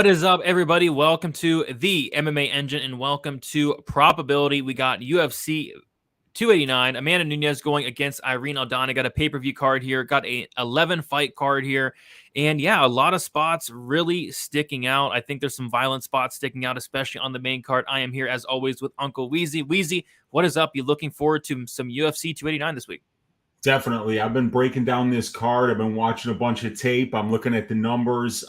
What is up, everybody? Welcome to the MMA Engine and welcome to Probability. We got UFC 289. Amanda Nunes going against Irene Aldana. Got a pay-per-view card here. Got a 11-fight card here. And yeah, a lot of spots really sticking out. I think there's some violent spots sticking out, especially on the main card. I am here, as always, with Uncle Weezy. Weezy, what is up? You looking forward to some UFC 289 this week? Definitely. I've been breaking down this card. I've been watching a bunch of tape. I'm looking at the numbers.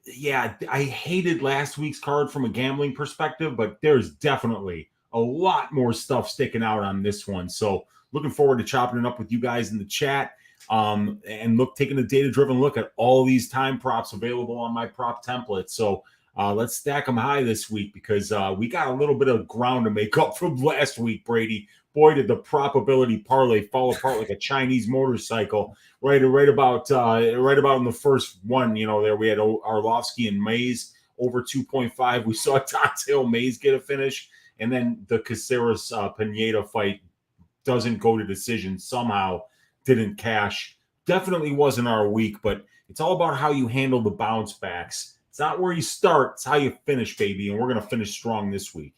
Yeah, I hated last week's card from a gambling perspective, but there's definitely a lot more stuff sticking out on this one. So looking forward to chopping it up with you guys in the chat. And taking a data-driven look at all these time props available on my prop template. So let's stack them high this week because we got a little bit of ground to make up from last week, Brady. Boy, did the probability parlay fall apart like a Chinese motorcycle. Right about in the first one, there we had Arlovsky and Mays over 2.5. We saw Tontail Mays get a finish, and then the Caceres Pineda fight doesn't go to decision. Somehow didn't cash. Definitely wasn't our week, but it's all about how you handle the bounce backs. It's not where you start, it's how you finish, baby. And we're going to finish strong this week.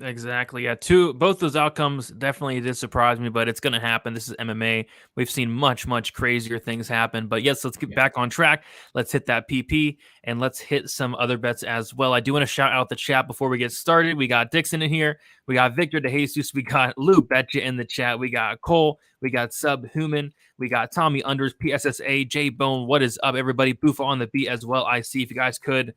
Exactly. Yeah. Both those outcomes definitely did surprise me, but it's going to happen. This is MMA. We've seen much, much crazier things happen. But yes, let's get back on track. Let's hit that PP and let's hit some other bets as well. I do want to shout out the chat before we get started. We got Dixon in here. We got Victor DeJesus. We got Lou Betcha in the chat. We got Cole. We got Subhuman. We got Tommy Unders, PSSA, J Bone. What is up, everybody? Boofa on the beat as well. I see. If you guys could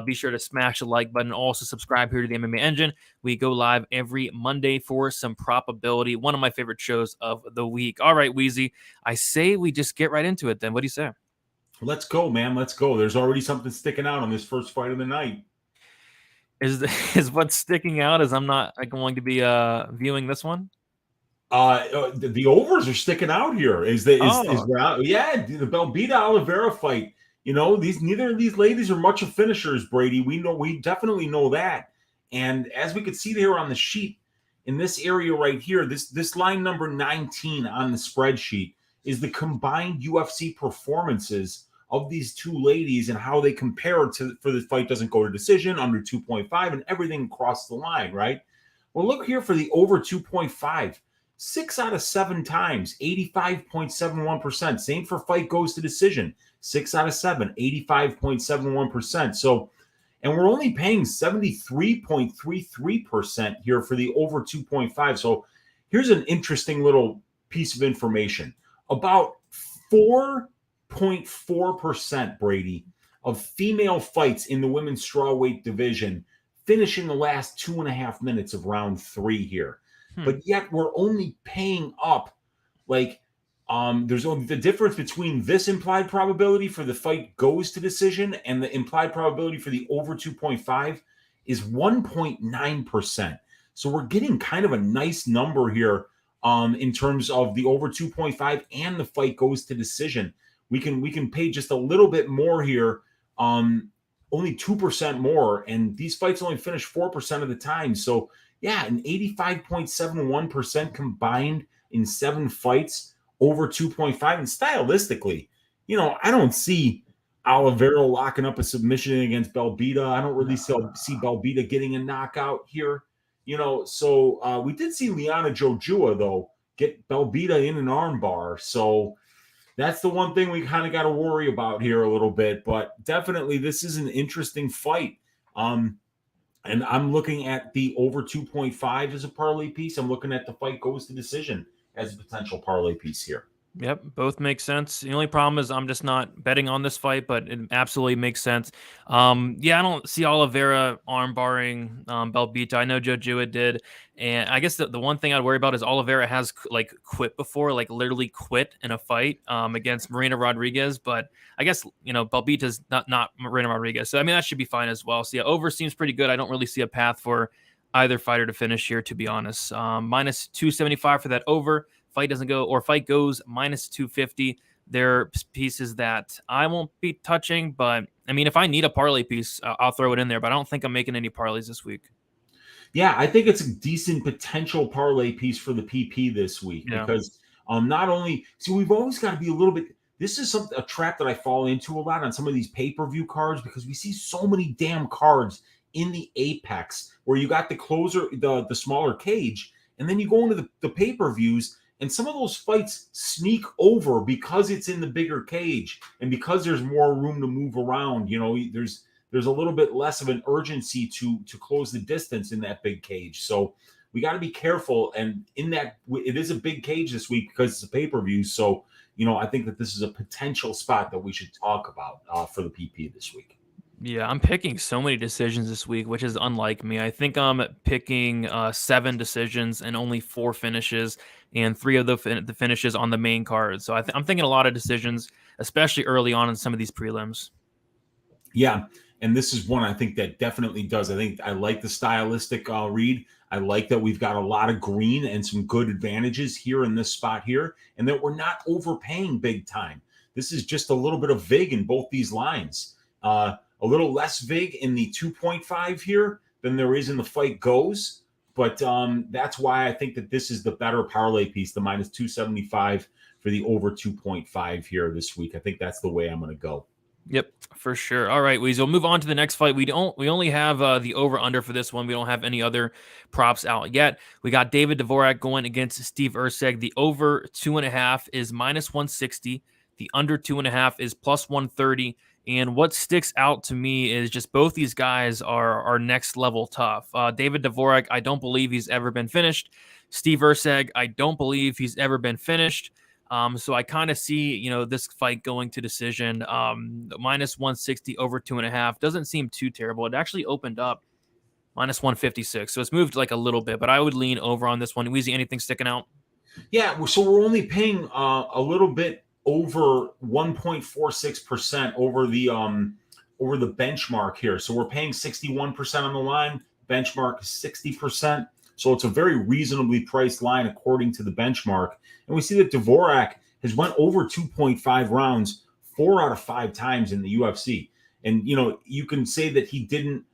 be sure to smash the like button. Also subscribe here to the MMA Engine. We go live every Monday for some probability. One of my favorite shows of the week. All right, Weezy. I say we just get right into it then. What do you say? Let's go, man. Let's go. There's already something sticking out on this first fight of the night. Is what's sticking out is I'm not going to be viewing this one? The overs are sticking out here. The Belbita Oliveira fight. Neither of these ladies are much of finishers, Brady. We definitely know that. And as we could see there on the sheet, in this area right here, this line number 19 on the spreadsheet is the combined UFC performances of these two ladies and how they compare for the fight doesn't go to decision, under 2.5, and everything across the line, right? Well, look here for the over 2.5. 6 out of 7 times, 85.71%. Same for fight goes to decision. 6 out of 7, 85.71%. So, and we're only paying 73.33% here for the over 2.5. So here's an interesting little piece of information. About 4.4%, Brady, of female fights in the women's strawweight division finish in the last 2.5 minutes of round 3 here. But yet we're only paying up there's only the difference between this implied probability for the fight goes to decision and the implied probability for the over 2.5 is 1.9%. So we're getting kind of a nice number here in terms of the over 2.5 and the fight goes to decision. We can pay just a little bit more here, only 2% more, and these fights only finish 4% of the time. So yeah, an 85.71% combined in 7 fights, over 2.5. And stylistically, I don't see Oliveira locking up a submission against Belbita. I don't really see Belbita getting a knockout here. So we did see Liana Jojua, though, get Belbita in an armbar. So that's the one thing we kind of got to worry about here a little bit. But definitely this is an interesting fight. And I'm looking at the over 2.5 as a parlay piece. I'm looking at the fight goes to decision as a potential parlay piece here. Yep, both make sense. The only problem is I'm just not betting on this fight, but it absolutely makes sense. I don't see Oliveira armbarring Belbita. I know Jojua did, and I guess the one thing I'd worry about is Oliveira has quit before, literally quit in a fight against Marina Rodriguez. But I guess Belbita's not Marina Rodriguez, so I mean that should be fine as well. So yeah, over seems pretty good. I don't really see a path for either fighter to finish here, to be honest. Minus 275 for that over. Fight doesn't go, or fight goes minus 250. There are pieces that I won't be touching, but I mean, if I need a parlay piece, I'll throw it in there, but I don't think I'm making any parlays this week. Yeah, I think it's a decent potential parlay piece for the PP this week because not only, we've always got to be a little bit, this is a trap that I fall into a lot on some of these pay-per-view cards, because we see so many damn cards in the apex where you got the closer, the smaller cage, and then you go into the pay-per-views, and some of those fights sneak over because it's in the bigger cage and because there's more room to move around. You know, there's a little bit less of an urgency to close the distance in that big cage. So we got to be careful. And in that, it is a big cage this week because it's a pay-per-view. So, you know, I think that this is a potential spot that we should talk about for the PP this week. Yeah, I'm picking so many decisions this week, which is unlike me. I think I'm picking 7 decisions and only 4 finishes, and 3 of the finishes on the main card. So I'm thinking a lot of decisions, especially early on in some of these prelims. Yeah, and this is one I think that definitely does. I think I like the stylistic read. I like that we've got a lot of green and some good advantages here in this spot here, and that we're not overpaying big time. This is just a little bit of vig in both these lines. A little less vig in the 2.5 here than there is in the fight goes. But that's why I think that this is the better parlay piece, the minus 275 for the over 2.5 here this week. I think that's the way I'm going to go. Yep, for sure. All right, Weezy, we'll move on to the next fight. We only have the over-under for this one. We don't have any other props out yet. We got David Dvorak going against Steve Erceg. The over 2.5 is minus 160. The under 2.5 is plus 130. And what sticks out to me is just both these guys are next level tough. David Dvorak, I don't believe he's ever been finished. Steve Erceg, I don't believe he's ever been finished. So I kind of see, you know, this fight going to decision. Minus 160 over 2.5 doesn't seem too terrible. It actually opened up minus 156, so it's moved like a little bit. But I would lean over on this one. Weezy, anything sticking out? Yeah, so we're only paying a little bit over 1.46% over the benchmark here. So we're paying 61% on the line. Benchmark is 60%. So it's a very reasonably priced line according to the benchmark. And we see that Dvorak has went over 2.5 rounds 4 out of 5 times in the UFC. And, you know, you can say that he didn't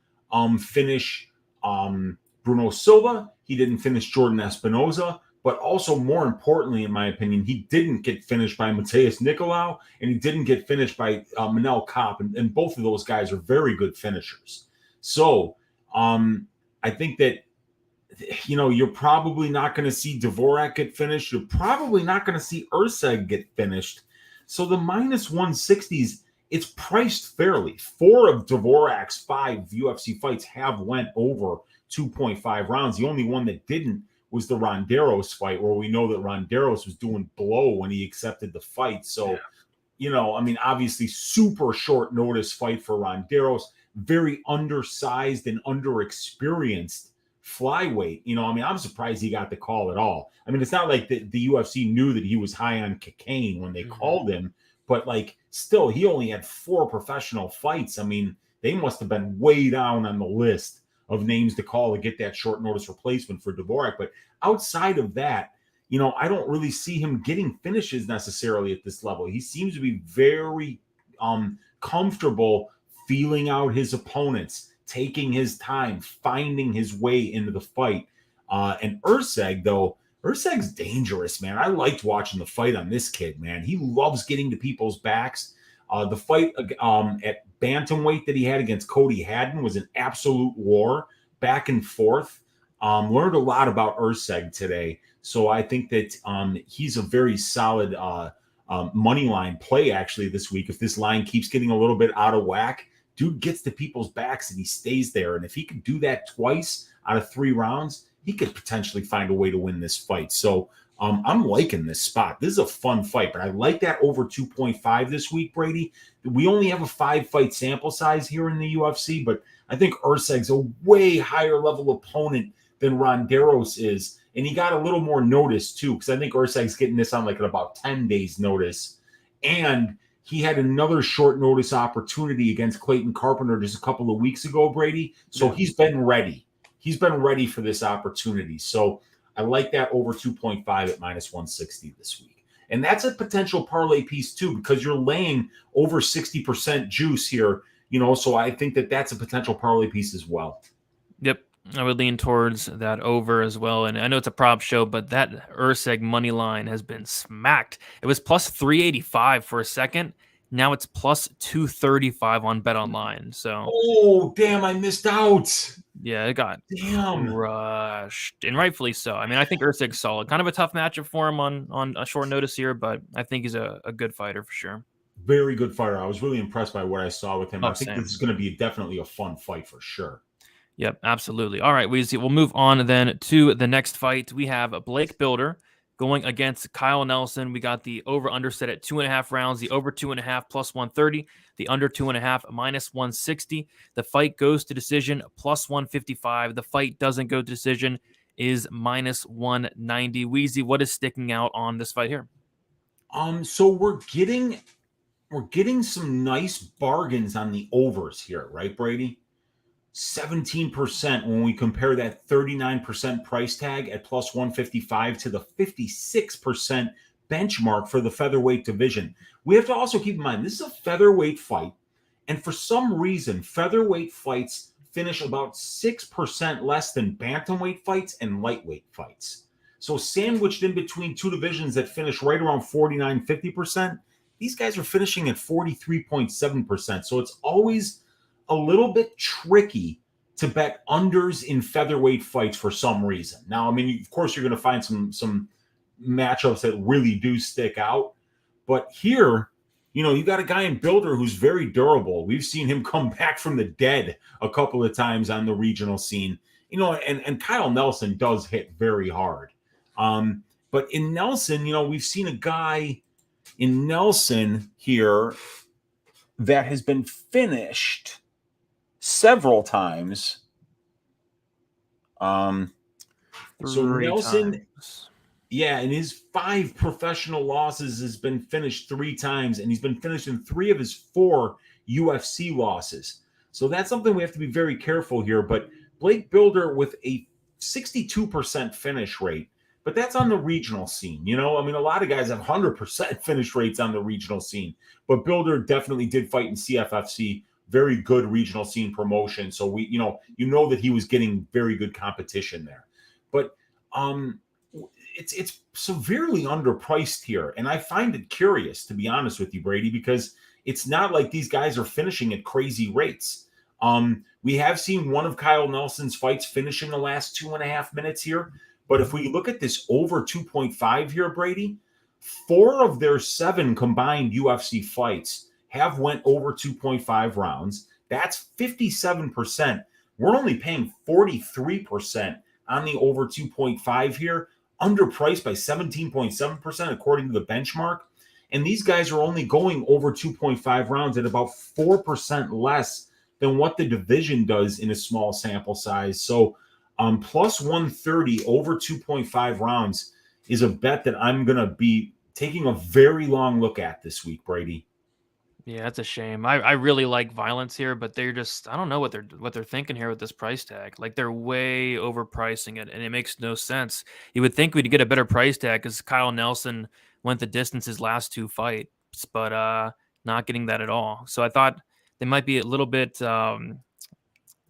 finish Bruno Silva. He didn't finish Jordan Espinoza. But also, more importantly, in my opinion, he didn't get finished by Mateus Nicolau, and he didn't get finished by Manel Kopp. And both of those guys are very good finishers. So I think that, you know, you're probably not going to see Dvorak get finished. You're probably not going to see Erceg get finished. So the minus 160s, it's priced fairly. 4 of Dvorak's 5 UFC fights have went over 2.5 rounds. The only one that didn't was the Ronderos fight, where we know that Ronderos was doing blow when he accepted the fight. So, you know, I mean, obviously super short notice fight for Ronderos, very undersized and underexperienced flyweight. You know, I mean, I'm surprised he got the call at all. I mean, it's not like the UFC knew that he was high on cocaine when they called him, but like still, he only had 4 professional fights. I mean, they must have been way down on the list of names to call to get that short notice replacement for Dvorak. But outside of that, you know, I don't really see him getting finishes necessarily at this level. He seems to be very comfortable feeling out his opponents, taking his time, finding his way into the fight. And Erceg, though, Erceg's dangerous, man. I liked watching the fight on this kid, man. He loves getting to people's backs. The fight at bantamweight that he had against Cody Haddon was an absolute war, back and forth. Learned a lot about Erceg today. So I think that he's a very solid money line play actually this week. If this line keeps getting a little bit out of whack, dude gets to people's backs and he stays there. And if he can do that twice out of 3 rounds, he could potentially find a way to win this fight. So I'm liking this spot. This is a fun fight, but I like that over 2.5 this week, Brady. We only have a 5-fight sample size here in the UFC, but I think Erceg's a way higher level opponent than Ronderos is. And he got a little more notice, too, because I think Erceg's getting this on like at about 10 days notice. And he had another short notice opportunity against Clayton Carpenter just a couple of weeks ago, Brady. So he's been ready. He's been ready for this opportunity. So I like that over 2.5 at minus 160 this week. And that's a potential parlay piece too, because you're laying over 60% juice here, you know, so I think that that's a potential parlay piece as well. Yep, I would lean towards that over as well. And I know it's a prop show, but that Erceg money line has been smacked. It was plus 385 for a second. Now it's plus 235 on Bet Online. So, Oh, damn, I missed out. yeah, it got Damn. crushed, and rightfully so. I mean, I think Erceg's solid. Kind of a tough matchup for him on a short notice here, but I think he's a good fighter for sure. Very good fighter. I was really impressed by what I saw with him. Oh, I think this same. is going to be definitely a fun fight for sure. Yep, absolutely. All right, Weezy, we'll move on then to the next fight. We have Blake Builder going against Kyle Nelson. We got the over-under set at 2.5 rounds, the over 2.5 plus 130, the under 2.5 minus 160. The fight goes to decision plus 155. The fight doesn't go to decision is minus 190. Weezy, what is sticking out on this fight here? So we're getting some nice bargains on the overs here, right, Brady? 17% when we compare that 39% price tag at plus 155 to the 56% benchmark for the featherweight division. We have to also keep in mind this is a featherweight fight, and for some reason, featherweight fights finish about 6% less than bantamweight fights and lightweight fights. So sandwiched in between two divisions that finish right around 49, 50%, these guys are finishing at 43.7%. So it's always a little bit tricky to bet unders in featherweight fights for some reason. Now, I mean, of course, you're going to find some matchups that really do stick out. But here, you got a guy in Builder who's very durable. We've seen him come back from the dead a couple of times on the regional scene. And Kyle Nelson does hit very hard. But in Nelson, we've seen a guy in Nelson here that has been finished several times. So Nelson, times. Yeah, and his 5 professional losses has been finished 3 times, and he's been finished in 3 of his 4 UFC losses. So that's something we have to be very careful here. But Blake Builder with a 62% finish rate, but that's on the regional scene. I mean, a lot of guys have 100% finish rates on the regional scene, but Builder definitely did fight in CFFC, very good regional scene promotion. So we, that he was getting very good competition there. But it's severely underpriced here, and I find it curious, to be honest with you, Brady, because it's not like these guys are finishing at crazy rates. We have seen one of Kyle Nelson's fights finish in the last 2.5 minutes here, but if we look at this over 2.5 here, Brady, 4 of their 7 combined UFC fights have went over 2.5 rounds. That's 57%. We're only paying 43% on the over 2.5 here, underpriced by 17.7% according to the benchmark. And these guys are only going over 2.5 rounds at about 4% less than what the division does in a small sample size. So plus 130 over 2.5 rounds is a bet that I'm going to be taking a very long look at this week, Brady. Yeah, that's a shame. I really like violence here, but they're just I don't know what they're thinking here with this price tag. Like they're way overpricing it, and it makes no sense. You would think we'd get a better price tag because Kyle Nelson went the distance his last 2 fights, but not getting that at all. So I thought they might be a little bit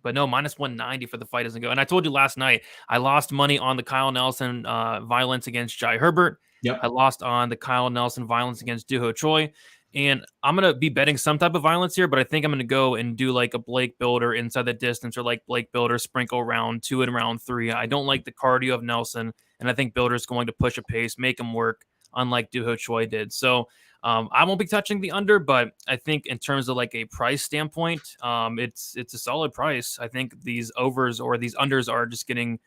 but no, minus 190 for the fight doesn't go. And I told you last night, I lost money on the Kyle Nelson violence against Jai Herbert. Yep. I lost on the Kyle Nelson violence against Duho Choi. And I'm going to be betting some type of violence here, but I think I'm going to go and do like a Blake Builder inside the distance, or like Blake Builder sprinkle round 2 and round 3. I don't like the cardio of Nelson, and I think Builder is going to push a pace, make him work, unlike Duho Choi did. So I won't be touching the under, but I think in terms of like a price standpoint, it's a solid price. I think these overs or these unders are just getting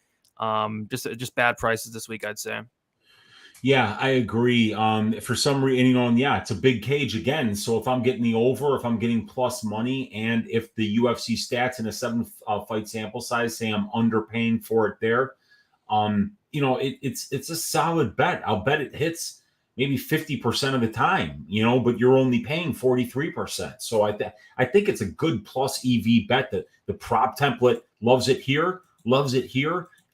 just bad prices this week, I'd say. Yeah, I agree. For some reason, yeah, it's a big cage again. So if I'm getting the over, if I'm getting plus money, and if the UFC stats in a 7 fight sample size say I'm underpaying for it there, it's a solid bet. I'll bet it hits maybe 50% of the time, but you're only paying 43%. So I think it's a good plus EV bet. That the prop template loves it here,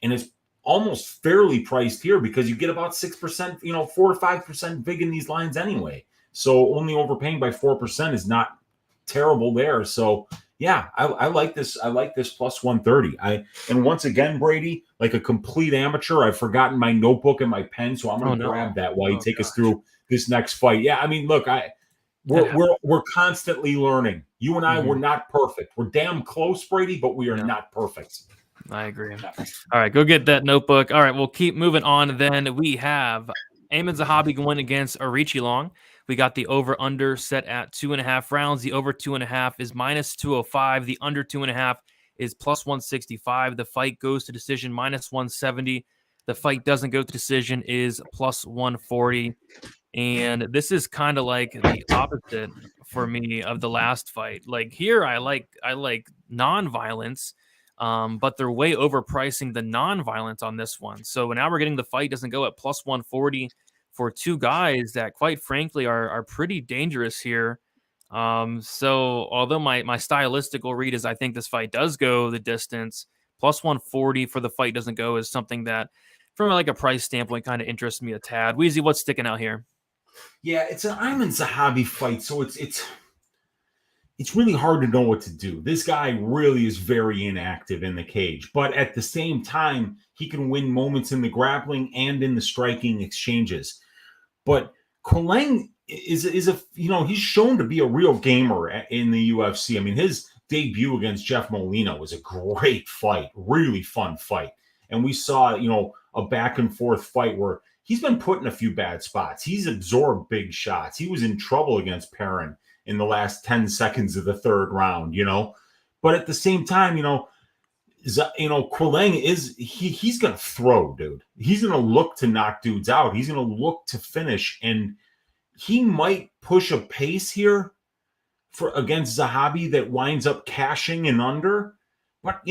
and it's almost fairly priced here because you get about 6%, 4 to 5% big in these lines anyway. So only overpaying by 4% is not terrible there. So Yeah, I like this. I like this plus 130. And once again, Brady, like a complete amateur, I've forgotten my notebook and my pen, so I'm going to grab that while you take us through this next fight. Yeah, I mean, look, we're constantly learning. You and I, we're not perfect. We're damn close, Brady, but we are not perfect. I agree. All right, go get that notebook. All right, we'll keep moving on. Then we have Amin Zahabi going against Arichi Long. We got the over-under set at 2.5 rounds. The over 2.5 is minus 205. The under 2.5 is plus 165. The fight goes to decision minus 170. The fight doesn't go to decision is plus 140. And this is kind of like the opposite for me of the last fight. Like here, I like non-violence, but they're way overpricing the non-violence on this one. So now we're getting the fight doesn't go at plus 140 for two guys that, quite frankly, are pretty dangerous here. So although my stylistical read is I think this fight does go the distance, plus 140 for the fight doesn't go is something that, from like a price standpoint, kind of interests me a tad. Weezy, what's sticking out here? Yeah, it's an Ayman Zahabi fight, so it's really hard to know what to do. This guy really is very inactive in the cage, but at the same time, he can win moments in the grappling and in the striking exchanges. But Koleng is a he's shown to be a real gamer in the UFC. I mean, his debut against Jeff Molina was a great fight, really fun fight, and we saw a back and forth fight where he's been put in a few bad spots. He's absorbed big shots. He was in trouble against Perrin in the last 10 seconds of the third round, But at the same time, Koleng he's going to throw, dude. He's going to look to knock dudes out. He's going to look to finish, and he might push a pace here against Zahabi that winds up cashing and under. But,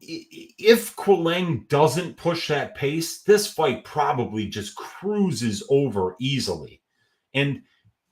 if Koleng doesn't push that pace, this fight probably just cruises over easily. And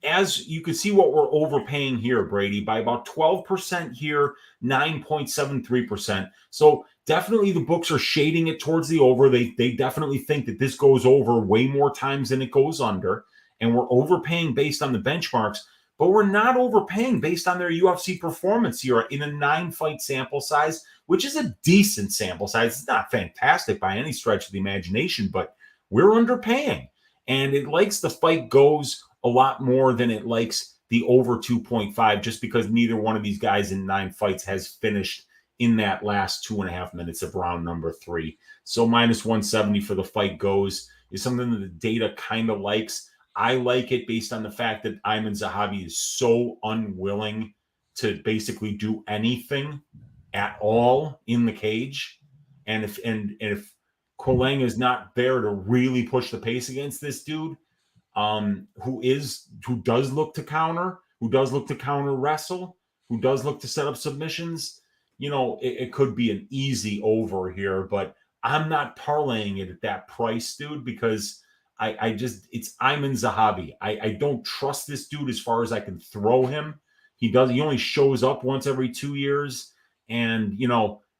as you can see what we're overpaying here, Brady, by about 12% here, 9.73%. So definitely the books are shading it towards the over. They definitely think that this goes over way more times than it goes under. And we're overpaying based on the benchmarks, but we're not overpaying based on their UFC performance here in a 9-fight sample size, which is a decent sample size. It's not fantastic by any stretch of the imagination, but we're underpaying. And it likes the fight goes a lot more than it likes the over 2.5, just because neither one of these guys in 9 fights has finished in that last 2.5 minutes of round number 3. So minus 170 for the fight goes is something that the data kind of likes. I like it based on the fact that Ayman Zahabi is so unwilling to basically do anything at all in the cage. And if Koleng is not there to really push the pace against this dude, who does look to counter, who does look to counter wrestle, who does look to set up submissions, it could be an easy over here, but I'm not parlaying it at that price, dude, because it's Ayman Zahabi. I don't trust this dude as far as I can throw him. He only shows up once every 2 years. And,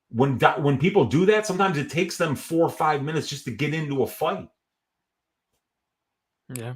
when people do that, sometimes it takes them 4 or 5 minutes just to get into a fight. Yeah,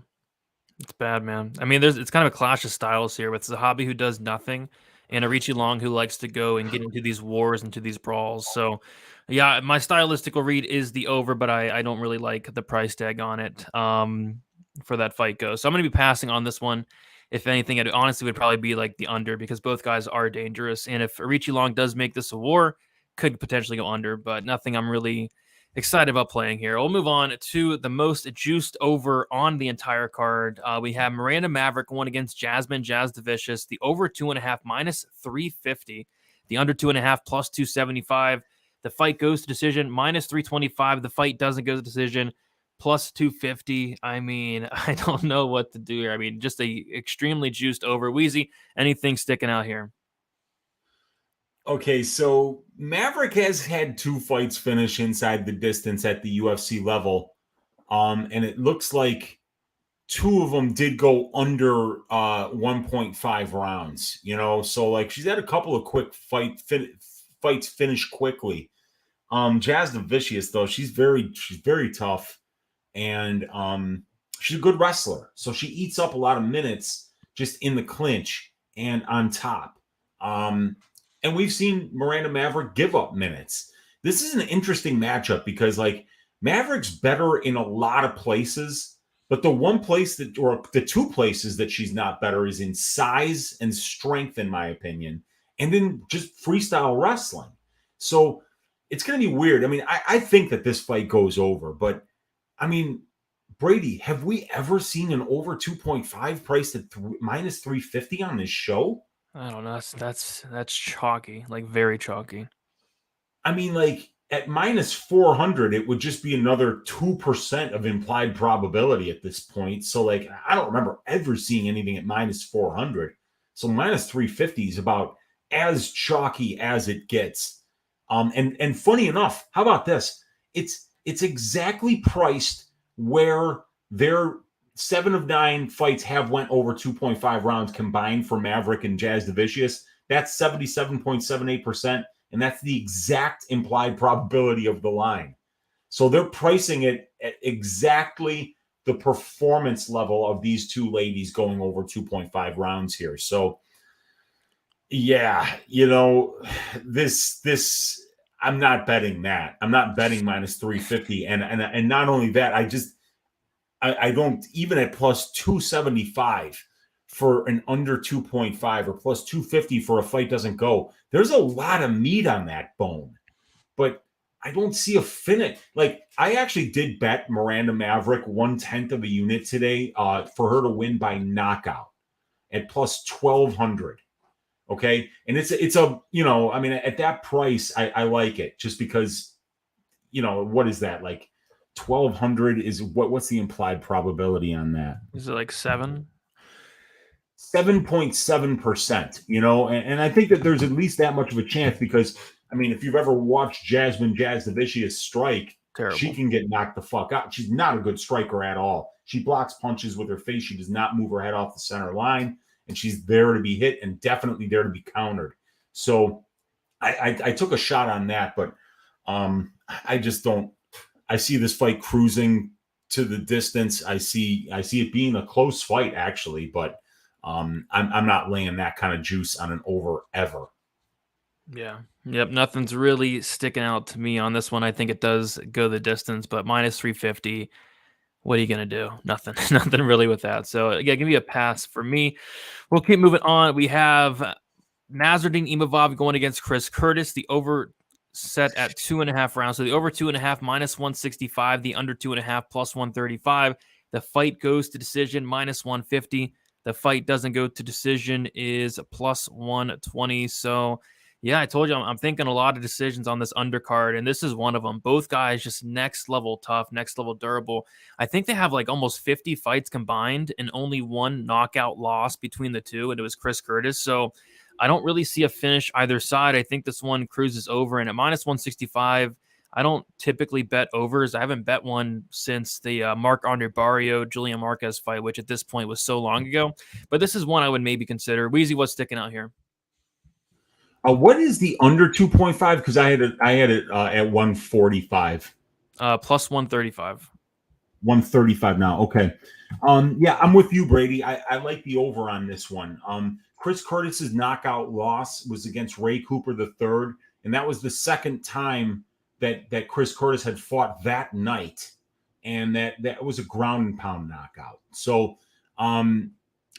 it's bad, man. I mean, it's kind of a clash of styles here with Zahabi, who does nothing, and Arichi Long, who likes to go and get into these wars, into these brawls. So, yeah, my stylistical read is the over, but I don't really like the price tag on it for that fight goes. So I'm going to be passing on this one. If anything, it honestly would probably be like the under, because both guys are dangerous. And if Arichi Long does make this a war, could potentially go under, but nothing I'm really excited about playing here. We'll move on to the most juiced over on the entire card. We have Miranda Maverick going against Jasmine Jazz the Vicious. The over 2.5 minus 350. The under 2.5 plus 275. The fight goes to decision minus 325. The fight doesn't go to decision plus 250. I mean, I don't know what to do here. I mean, just a extremely juiced over. Weezy, anything sticking out here? Okay, so Maverick has had 2 fights finish inside the distance at the UFC level. And it looks like 2 of them did go under 1.5 rounds, so like she's had a couple of quick fights finish quickly. Jazz the Vicious, though, she's very tough, and she's a good wrestler. So she eats up a lot of minutes just in the clinch and on top. And we've seen Miranda Maverick give up minutes. This is an interesting matchup because, like, Maverick's better in a lot of places, but the one place that, or the two places that she's not better is in size and strength, in my opinion, and in just freestyle wrestling. So it's going to be weird. I mean, I think that this fight goes over, but I mean, Brady, have we ever seen an over 2.5 priced at minus 350 on this show? I don't know. That's chalky, like very chalky. I mean, like at minus 400, it would just be another 2% of implied probability at this point. So, like, I don't remember ever seeing anything at minus 400. So, minus 350 is about as chalky as it gets. And funny enough, how about this? It's exactly priced where their 7 of 9 fights have went over 2.5 rounds combined for Maverick and Jazz Davicius. That's 77.78%. And that's the exact implied probability of the line. So they're pricing it at exactly the performance level of these two ladies going over 2.5 rounds here. So, yeah, this I'm not betting that. I'm not betting minus 350. And not only that, I don't, even at plus 275 for an under 2.5 or plus 250 for a fight doesn't go. There's a lot of meat on that bone, but I don't see a finish. Like, I actually did bet Miranda Maverick 1/10 of a unit today for her to win by knockout at plus 1,200. Okay. And it's a, I mean, at that price, I like it just because, what is that? Like 1,200 is what's the implied probability on that? Is it like 7? 7.7%, and I think that there's at least that much of a chance because, I mean, if you've ever watched Jazz Davicius strike, Terrible. She can get knocked the fuck out. She's not a good striker at all. She blocks punches with her face. She does not move her head off the center line, and she's there to be hit and definitely there to be countered. So I took a shot on that, but I just don't. I see this fight cruising to the distance. I see it being a close fight, actually, but I'm not laying that kind of juice on an over ever. Yeah. Yep. Nothing's really sticking out to me on this one. I think it does go the distance, but minus 350. What are you going to do? Nothing. Nothing really with that. So, yeah, give me a pass for me. We'll keep moving on. We have Nasruddin Imavov going against Chris Curtis. The over set at 2.5 rounds. So the over 2.5 minus 165, the under 2.5 plus 135. The fight goes to decision minus 150. The fight doesn't go to decision is plus 120. So, yeah, I told you I'm thinking a lot of decisions on this undercard, and this is one of them. Both guys just next level tough, next level durable. I think they have like almost 50 fights combined and only one knockout loss between the two, and it was Chris Curtis. So I don't really see a finish either side. I think this one cruises over, and at minus 165, I don't typically bet overs. I haven't bet one since the Marc-Andre Barriault, Julian Marquez fight, which at this point was so long ago. But this is one I would maybe consider. Weezy, what's sticking out here? What is the under 2.5? Because I had it at 145. Plus 135. 135 now. Okay. Yeah, I'm with you, Brady. I like the over on this one. Chris Curtis's knockout loss was against Ray Cooper III, and that was the second time that Chris Curtis had fought that night, and that was a ground and pound knockout. So,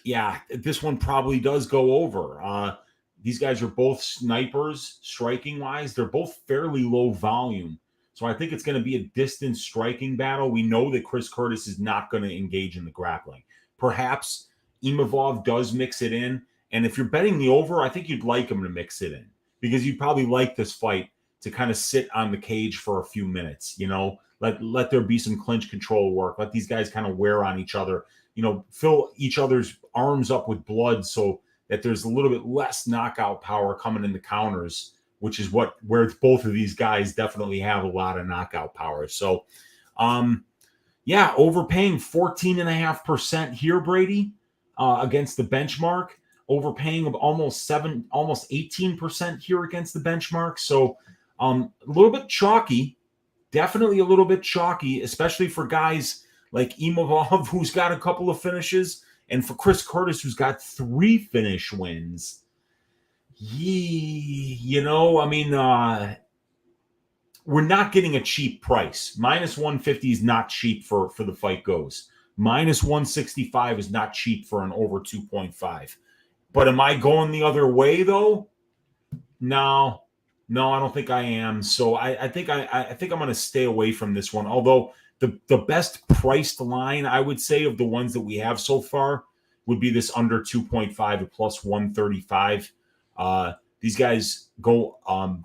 yeah, this one probably does go over. These guys are both snipers, striking wise. They're both fairly low volume. So I think it's going to be a distance striking battle. We know that Chris Curtis is not going to engage in the grappling. Perhaps Imavov does mix it in. And if you're betting the over, I think you'd like him to mix it in because you'd probably like this fight to kind of sit on the cage for a few minutes, let there be some clinch control work. Let these guys kind of wear on each other, fill each other's arms up with blood so that there's a little bit less knockout power coming in the counters, which is where both of these guys definitely have a lot of knockout power. So, yeah, overpaying 14.5% here, Brady, against the benchmark, overpaying of almost 18% here against the benchmark. So, a little bit chalky, definitely a little bit chalky, especially for guys like Imavov, who's got a couple of finishes, and for Chris Curtis, who's got 3 finish wins. I mean, we're not getting a cheap price. Minus 150 is not cheap for the fight goes. Minus 165 is not cheap for an over 2.5. But am I going the other way though? No, I don't think I am. So I think I think I'm going to stay away from this one. Although the best priced line I would say of the ones that we have so far would be this under 2.5 at plus 135. These guys go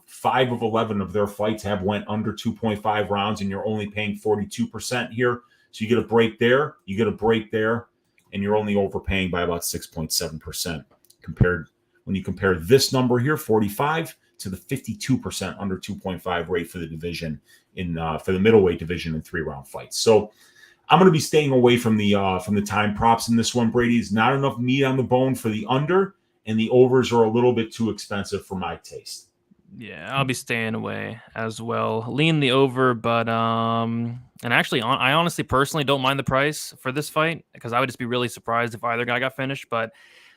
5 of 11 of their fights have went under 2.5 rounds, and you're only paying 42% here. So you get a break there, you get a break there, and you're only overpaying by about 6.7% compared when you compare this number here, 45, to the 52% under 2.5 rate for the division for the middleweight division in 3-round fights. So I'm going to be staying away from the time props in this one, Brady. It's not enough meat on the bone for the under, and the overs are a little bit too expensive for my taste. Yeah, I'll be staying away as well. Lean the over, but and actually, I honestly personally don't mind the price for this fight because I would just be really surprised if either guy got finished. But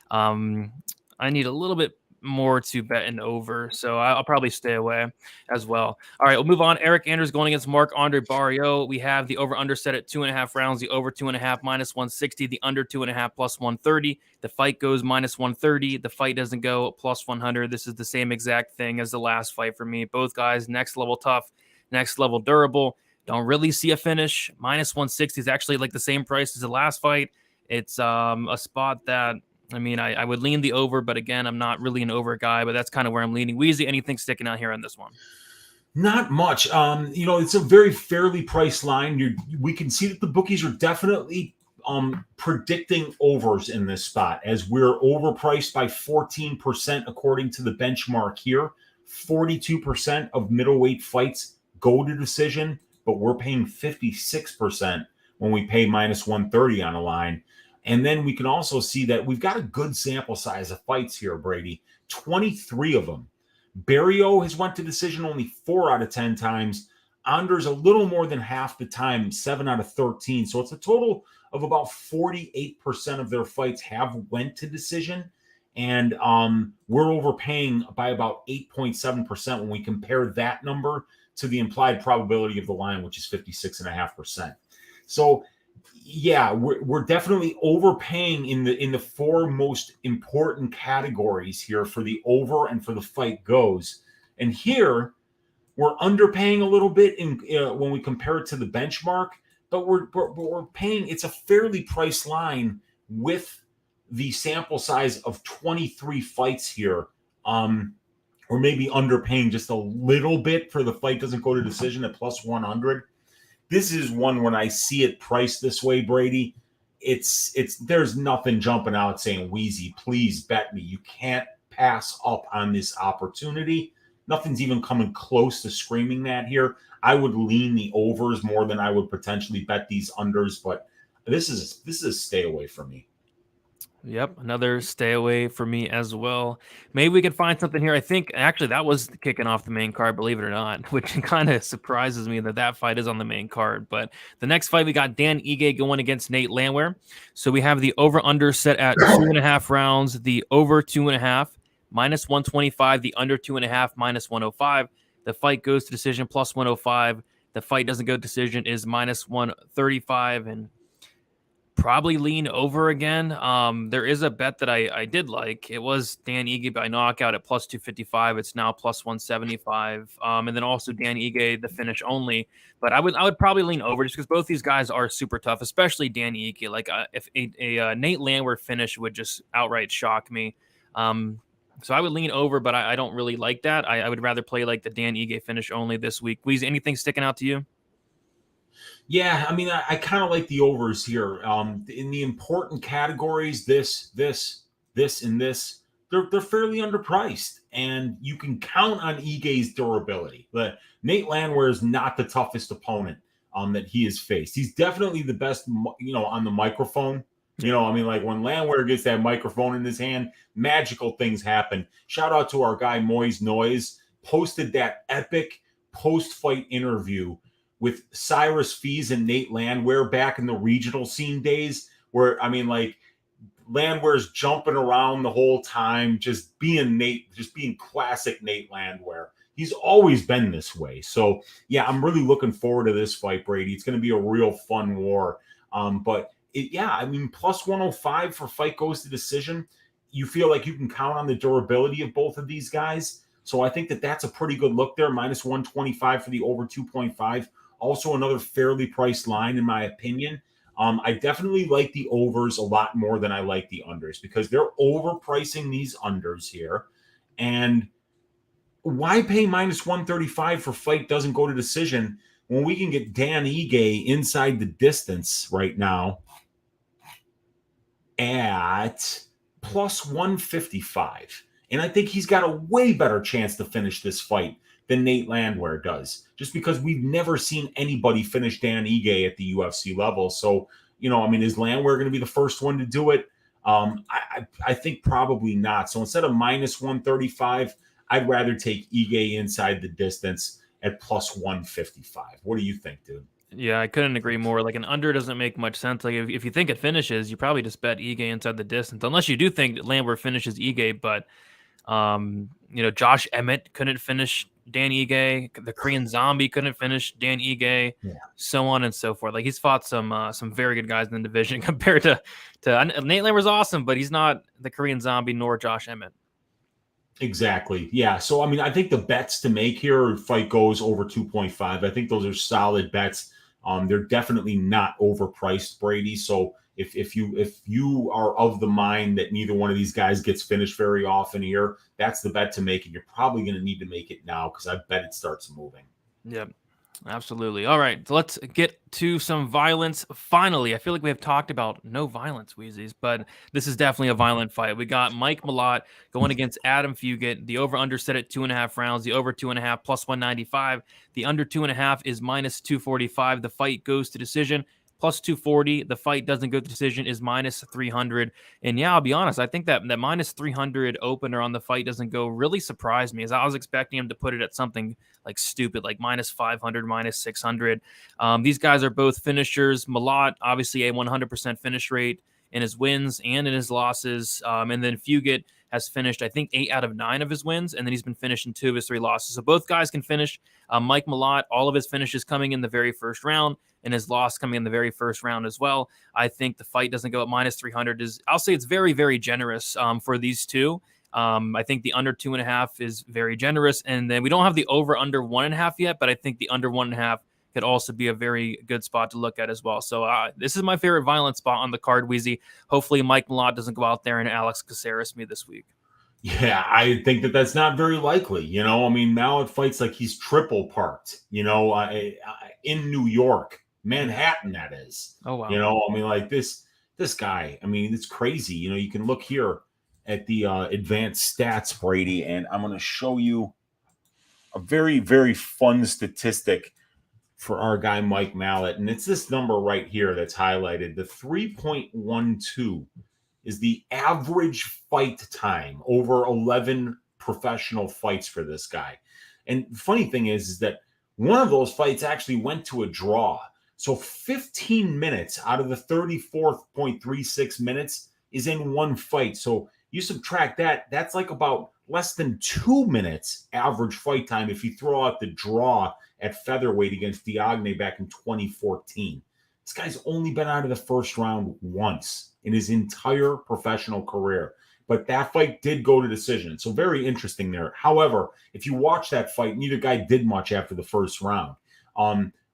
I need a little bit more to bet an over, so I'll probably stay away as well. All right, we'll move on. Eric Anders going against Marc-Andre Barriault. We have the over-under set at 2.5 rounds, the over 2.5 minus 160, the under 2.5 plus 130. The fight goes minus 130. The fight doesn't go plus 100. This is the same exact thing as the last fight for me. Both guys next level tough, next level durable. Don't really see a finish. Minus 160 is actually like the same price as the last fight. It's a spot that I mean, I would lean the over, but again, I'm not really an over guy, but that's kind of where I'm leaning. Weezy, anything sticking out here on this one? Not much. It's a very fairly priced line. We can see that the bookies are definitely predicting overs in this spot as we're overpriced by 14% according to the benchmark here. 42% of middleweight fights go to decision, but we're paying 56% when we pay minus 130 on a line. And then we can also see that we've got a good sample size of fights here, Brady. 23 of them. Barriault has went to decision only 4 out of 10 times. Anders a little more than half the time, 7 out of 13. So it's a total of about 48% of their fights have went to decision. And we're overpaying by about 8.7% when we compare that number to the implied probability of the line, which is 56.5%. So yeah, we're definitely overpaying in the 4 most important categories here for the over and for the fight goes. And here we're underpaying a little bit when we compare it to the benchmark, but we're paying. It's a fairly priced line with the sample size of 23 fights here. Or maybe underpaying just a little bit for the fight doesn't go to decision at plus 100. This is one when I see it priced this way, Brady. It's there's nothing jumping out saying, Weezy, please bet me. You can't pass up on this opportunity. Nothing's even coming close to screaming that here. I would lean the overs more than I would potentially bet these unders, but this is a stay away from me. Yep, another stay away for me as well. Maybe we could find something here. I think actually that was kicking off the main card, believe it or not, which kind of surprises me that fight is on the main card. But the next fight, we got Dan Ige going against Nate Landwehr. So we have the over-under set at 2.5 rounds, the over 2.5, minus 125, the under 2.5, minus 105. The fight goes to decision plus 105. The fight doesn't go to decision is minus 135, and probably lean over again. There is a bet that I did like. It was Dan Ige by knockout at plus 255. It's now plus 175. And then also Dan Ige, the finish only. But I would probably lean over just because both these guys are super tough, especially Dan Ige. Like if a Nate Landwehr finish would just outright shock me. So I would lean over, but I don't really like that. I would rather play like the Dan Ige finish only this week. Please, anything sticking out to you? Yeah, I mean, I kind of like the overs here. In the important categories, this, and this, they're fairly underpriced, and you can count on Ige's durability. But Nate Landwehr is not the toughest opponent that he has faced. He's definitely the best, on the microphone. I mean, like when Landwehr gets that microphone in his hand, magical things happen. Shout out to our guy Moise Noise, posted that epic post-fight interview with Cyrus Fees and Nate Landwehr back in the regional scene days, where I mean, like Landwehr's jumping around the whole time, just being Nate, just being classic Nate Landwehr. He's always been this way. So, yeah, I'm really looking forward to this fight, Brady. It's going to be a real fun war. But, I mean, plus 105 for fight goes to decision. You feel like you can count on the durability of both of these guys. So I think that that's a pretty good look there. Minus 125 for the over 2.5. Also another fairly priced line, in my opinion. I definitely like the overs a lot more than I like the unders because they're overpricing these unders here. And why pay minus 135 for fight doesn't go to decision when we can get Dan Ige inside the distance right now at plus 155? And I think he's got a way better chance to finish this fight than Nate Landwehr does, just because we've never seen anybody finish Dan Ige at the UFC level. So, I mean, is Landwehr going to be the first one to do it? I think probably not. So instead of minus 135, I'd rather take Ige inside the distance at plus 155. What do you think, dude? Yeah, I couldn't agree more. Like, an under doesn't make much sense. Like, if you think it finishes, you probably just bet Ige inside the distance, unless you do think that Landwehr finishes Ige. But Josh Emmett couldn't finish Dan Ige. The Korean Zombie couldn't finish Dan Ige. Yeah. So on and so forth. Like, he's fought some very good guys in the division compared to Nate Landwehr's awesome, but he's not the Korean Zombie nor Josh Emmett. Exactly. Yeah. So, I mean, I think the bets to make here, fight goes over 2.5. I think those are solid bets. They're definitely not overpriced, Brady. So if you are of the mind that neither one of these guys gets finished very often here, that's the bet to make. And you're probably going to need to make it now because I bet it starts moving. Yep. Absolutely. All right, so let's get to some violence. Finally, I feel like we have talked about no violence, Weezys, but this is definitely a violent fight. We got Mike Malott going against Adam Fugitt. The over-under set at 2.5 rounds. The over 2.5 plus 195. The under 2.5 is minus 245. The fight goes to decision. Plus 240. The fight doesn't go to decision is minus 300. And yeah, I'll be honest, I think that minus 300 opener on the fight doesn't go really surprised me, as I was expecting him to put it at something like stupid, like minus 500, minus 600. These guys are both finishers. Malott, obviously a 100% finish rate in his wins and in his losses. And then Fugitt has finished, I think, 8 out of 9 of his wins, and then he's been finished in 2 of his 3 losses. So both guys can finish. Mike Malott, all of his finishes coming in the very first round, and his loss coming in the very first round as well. I think the fight doesn't go at minus 300. I'll say it's very, very generous for these two. I think the under 2.5 is very generous, and then we don't have the over under 1.5 yet, but I think the under 1.5 could also be a very good spot to look at as well. So this is my favorite violent spot on the card, Weezy. Hopefully Mike Malott doesn't go out there and Alex Caceres me this week. Yeah, I think that's not very likely. I mean, Malott fights like he's triple parked, in New York, Manhattan, that is. Oh, wow. I mean, like this guy, I mean, it's crazy. You can look here at the advanced stats, Brady, and I'm going to show you a very, very fun statistic for our guy, Mike Malott. And it's this number right here that's highlighted. The 3.12 is the average fight time over 11 professional fights for this guy. And the funny thing is that one of those fights actually went to a draw. So 15 minutes out of the 34.36 minutes is in one fight. So you subtract that, that's like about less than 2 minutes average fight time if you throw out the draw at featherweight against Diagne back in 2014. This guy's only been out of the first round once in his entire professional career. But that fight did go to decision. So very interesting there. However, if you watch that fight, neither guy did much after the first round.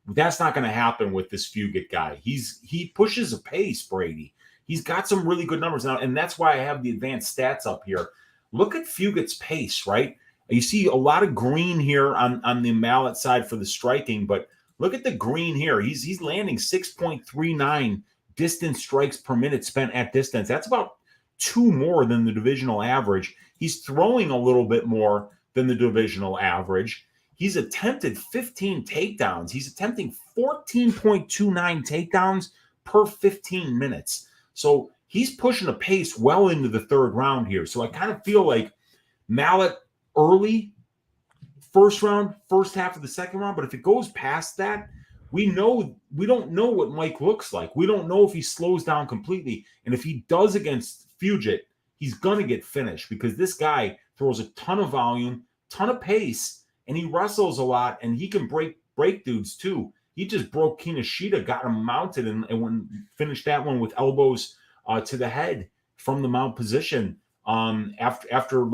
That's not going to happen with this Fugitt guy. He pushes a pace, Brady. He's got some really good numbers now, and that's why I have the advanced stats up here. Look at Fugitt's pace, right? You see a lot of green here on the Malott side for the striking, but look at the green here. He's landing 6.39 distance strikes per minute spent at distance. That's about 2 more than the divisional average. He's throwing a little bit more than the divisional average. He's attempted 15 takedowns. He's attempting 14.29 takedowns per 15 minutes. So he's pushing a pace well into the third round here. So I kind of feel like Malott early, first round, first half of the second round. But if it goes past that, we don't know what Mike looks like. We don't know if he slows down completely. And if he does against Fugitt, he's going to get finished because this guy throws a ton of volume, ton of pace, and he wrestles a lot, and he can break dudes too. He just broke Kinoshita, got him mounted, and finished that one with elbows to the head from the mount position. After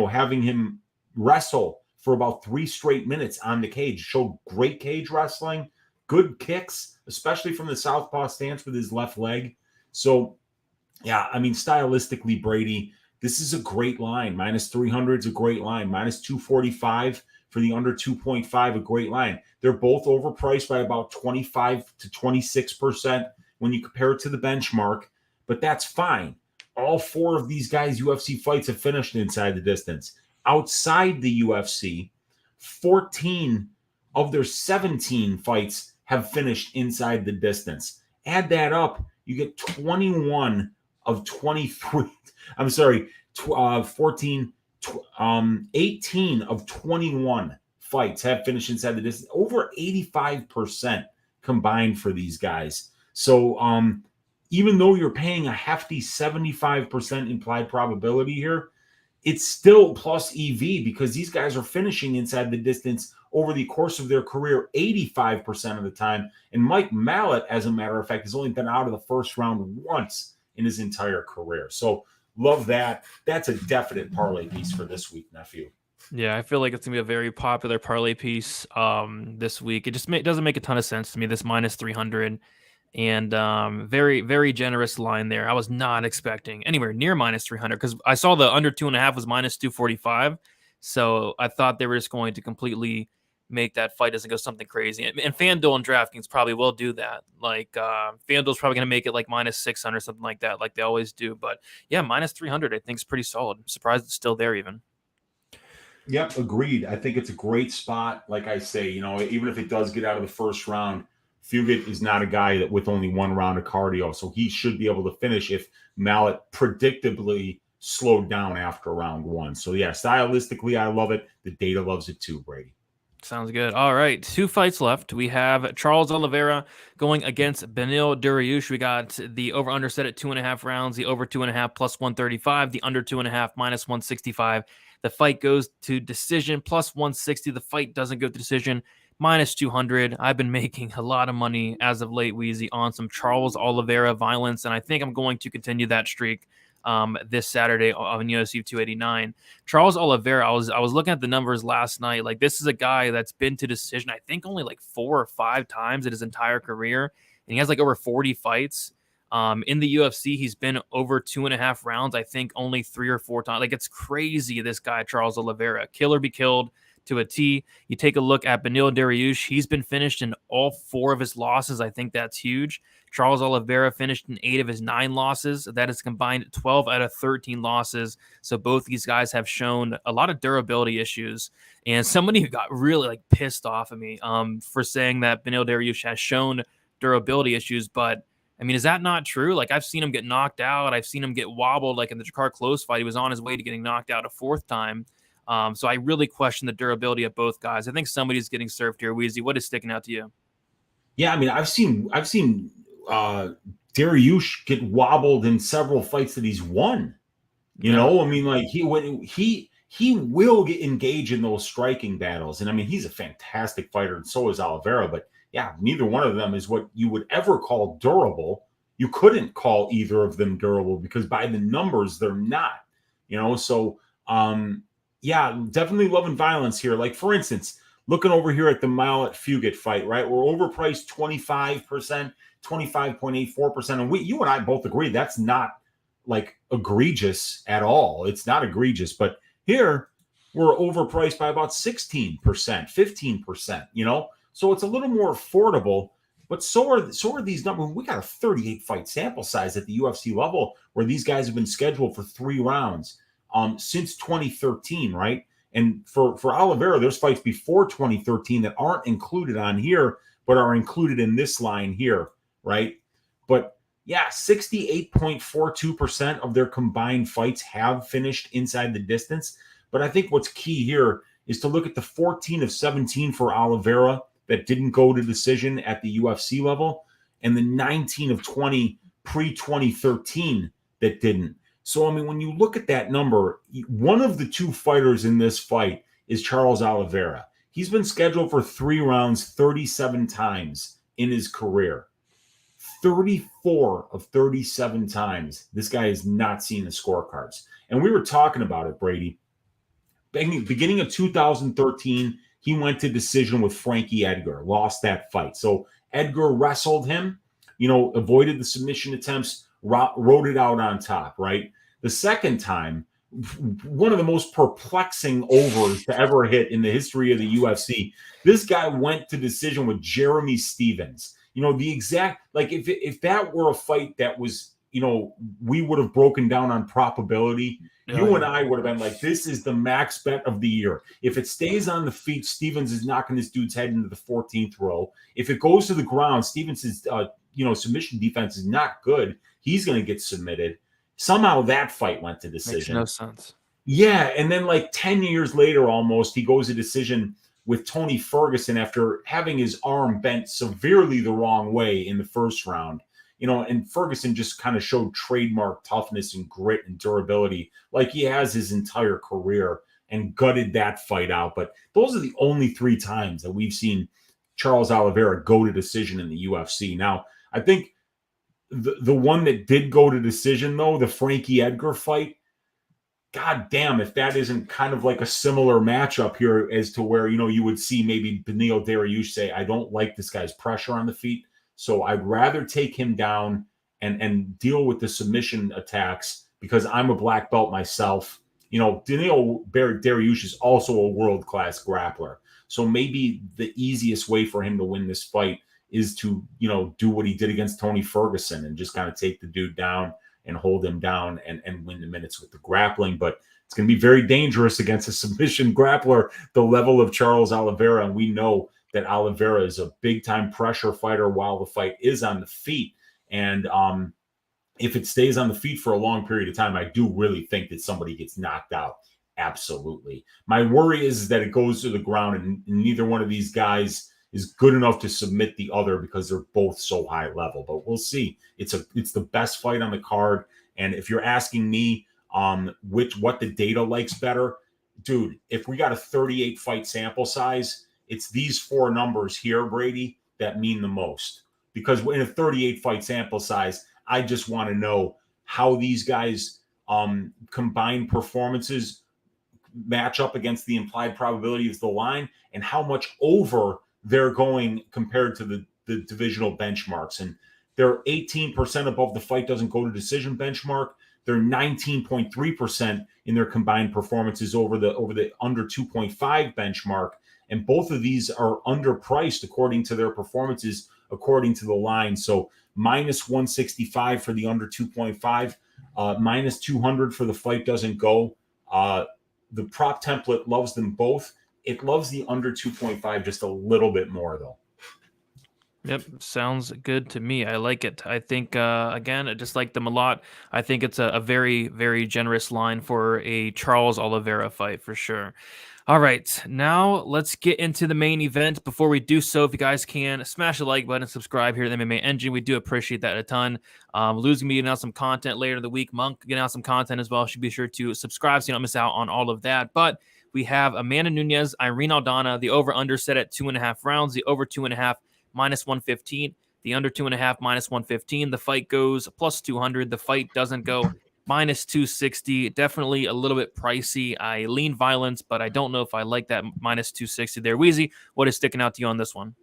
having him wrestle for about 3 straight minutes on the cage, showed great cage wrestling, good kicks, especially from the southpaw stance with his left leg. So, yeah, I mean, stylistically, Brady, this is a great line. -300 is a great line. -245 for the under 2.5, a great line. They're both overpriced by about 25 to 26% when you compare it to the benchmark, but that's fine. All 4 of these guys' UFC fights have finished inside the distance. Outside the UFC, 14 of their 17 fights have finished inside the distance. Add that up, you get 21 of 23. I'm sorry, 18 of 21 fights have finished inside the distance. Over 85% combined for these guys. So even though you're paying a hefty 75% implied probability here, it's still plus EV because these guys are finishing inside the distance over the course of their career 85% of the time. And Mike Malott, as a matter of fact, has only been out of the first round once in his entire career. So love that. That's a definite parlay piece for this week, nephew. Yeah, I feel like it's going to be a very popular parlay piece this week. It just doesn't make a ton of sense to me, this -300. And very, very generous line there. I was not expecting anywhere near -300 because I saw the under 2.5 was -245. So I thought they were just going to completely make that fight doesn't go something crazy. And FanDuel and DraftKings probably will do that. Like FanDuel's probably going to make it like -600 or something like that, like they always do. But yeah, -300 I think is pretty solid. I'm surprised it's still there even. Yep, agreed. I think it's a great spot. Like I say, even if it does get out of the first round, Fugitt is not a guy that with only 1 round of cardio, so he should be able to finish if Malott predictably slowed down after round 1. So yeah, stylistically, I love it. The data loves it too, Brady. Sounds good. All right, 2 fights left. We have Charles Oliveira going against Beneil Dariush. We got the over/under set at 2.5 rounds, the over 2.5 plus 135, the under 2.5 minus 165. The fight goes to decision plus 160. The fight doesn't go to decision -200. I've been making a lot of money as of late, Weezy, on some Charles Oliveira violence, and I think I'm going to continue that streak this Saturday on UFC 289. Charles Oliveira, I was looking at the numbers last night. Like, this is a guy that's been to decision, I think only like 4 or 5 times in his entire career, and he has like over 40 fights. In the UFC, he's been over 2.5 rounds, I think only 3 or 4 times. Like, it's crazy, this guy, Charles Oliveira. Kill or be killed to a T. You take a look at Beneil Dariush. He's been finished in all 4 of his losses. I think that's huge. Charles Oliveira finished in 8 of his 9 losses. That is combined 12 out of 13 losses. So both these guys have shown a lot of durability issues. And somebody who got really like pissed off at me for saying that Beneil Dariush has shown durability issues, but I mean, is that not true? Like, I've seen him get knocked out. I've seen him get wobbled. Like in the Jakar Close fight, he was on his way to getting knocked out a 4th time. So I really question the durability of both guys. I think somebody's getting served here. Weezy, what is sticking out to you? Yeah, I mean, I've seen Dariush get wobbled in several fights that he's won. You know, I mean, like he will engage in those striking battles, and I mean, he's a fantastic fighter, and so is Oliveira. But yeah, neither one of them is what you would ever call durable. You couldn't call either of them durable because by the numbers, they're not. So yeah, definitely loving violence here. Like, for instance, looking over here at the Malott Fugitt fight, right? We're overpriced 25%, 25.84%. And you and I both agree that's not like egregious at all. It's not egregious. But here we're overpriced by about 16%, 15%, So it's a little more affordable. But so are these numbers. We got a 38 fight sample size at the UFC level where these guys have been scheduled for 3 rounds. Since 2013, right? And for Oliveira, there's fights before 2013 that aren't included on here, but are included in this line here, right? But yeah, 68.42% of their combined fights have finished inside the distance. But I think what's key here is to look at the 14 of 17 for Oliveira that didn't go to decision at the UFC level, and the 19 of 20 pre-2013 that didn't. So, I mean, when you look at that number, one of the two fighters in this fight is Charles Oliveira. He's been scheduled for 3 rounds 37 times in his career. 34 of 37 times, this guy has not seen the scorecards. And we were talking about it, Brady. Beginning of 2013, he went to decision with Frankie Edgar, lost that fight. So Edgar wrestled him, avoided the submission attempts, rode it out on top, right? The second time, one of the most perplexing overs to ever hit in the history of the UFC, this guy went to decision with Jeremy Stevens. The exact, like, if that were a fight that was, we would have broken down on probability. You and I would have been like, this is the max bet of the year. If it stays on the feet, Stevens is knocking this dude's head into the 14th row. If it goes to the ground, Stevens' submission defense is not good. He's going to get submitted. Somehow that fight went to decision. Makes no sense. Yeah, and then like 10 years later almost, he goes to decision with Tony Ferguson after having his arm bent severely the wrong way in the first round. And Ferguson just kind of showed trademark toughness and grit and durability like he has his entire career and gutted that fight out. But those are the only 3 times that we've seen Charles Oliveira go to decision in the UFC. Now, I think the one that did go to decision, though, the Frankie Edgar fight, God damn, if that isn't kind of like a similar matchup here as to where, you would see maybe Beneil Dariush say, I don't like this guy's pressure on the feet, so I'd rather take him down and deal with the submission attacks because I'm a black belt myself. Beneil Dariush is also a world-class grappler. So maybe the easiest way for him to win this fight is to, do what he did against Tony Ferguson and just kind of take the dude down and hold him down and win the minutes with the grappling. But it's going to be very dangerous against a submission grappler, the level of Charles Oliveira. And we know that Oliveira is a big-time pressure fighter while the fight is on the feet. And if it stays on the feet for a long period of time, I do really think that somebody gets knocked out. Absolutely. My worry is that it goes to the ground and neither one of these guys is good enough to submit the other because they're both so high level. But we'll see. It's the best fight on the card. And if you're asking me what the data likes better, dude, if we got a 38 fight sample size, it's these 4 numbers here, Brady, that mean the most. Because in a 38 fight sample size, I just want to know how these guys combined performances match up against the implied probability of the line and how much over they're going compared to the divisional benchmarks. And they're 18% above the fight doesn't go to decision benchmark. They're 19.3% in their combined performances over the under 2.5 benchmark. And both of these are underpriced according to their performances, according to the line. So minus 165 for the under 2.5, minus 200 for the fight doesn't go. The prop template loves them both. It loves the under 2.5 just a little bit more, though. Yep, sounds good to me. I like it. I think, again, just like the Malott, I think it's a very, very generous line for a Charles Oliveira fight for sure. All right, now let's get into the main event. Before we do so, if you guys can, smash the like button, subscribe here to the MMA Engine. We do appreciate that a ton. Losing me getting out some content later in the week. Monk getting out some content as well. Should be sure to subscribe so you don't miss out on all of that. But we have Amanda Nunes, Irene Aldana, the over-under set at 2.5 rounds, the over 2.5 minus 115, the under 2.5 minus 115. The fight goes plus 200. The fight doesn't go minus 260. Definitely a little bit pricey. I lean violence, but I don't know if I like that minus 260 there. Weezy, what is sticking out to you on this one?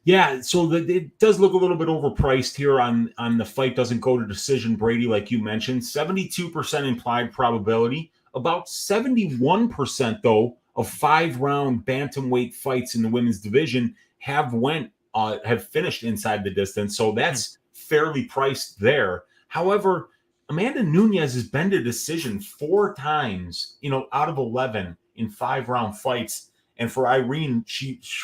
Yeah, so it does look a little bit overpriced here on the fight doesn't go to decision, Brady, like you mentioned. 72% implied probability. About 71%, though, of 5-round bantamweight fights in the women's division have finished inside the distance. So that's fairly priced there. However, Amanda Nunes has been to decision 4 times, out of 11 in 5-round fights. And for Irene,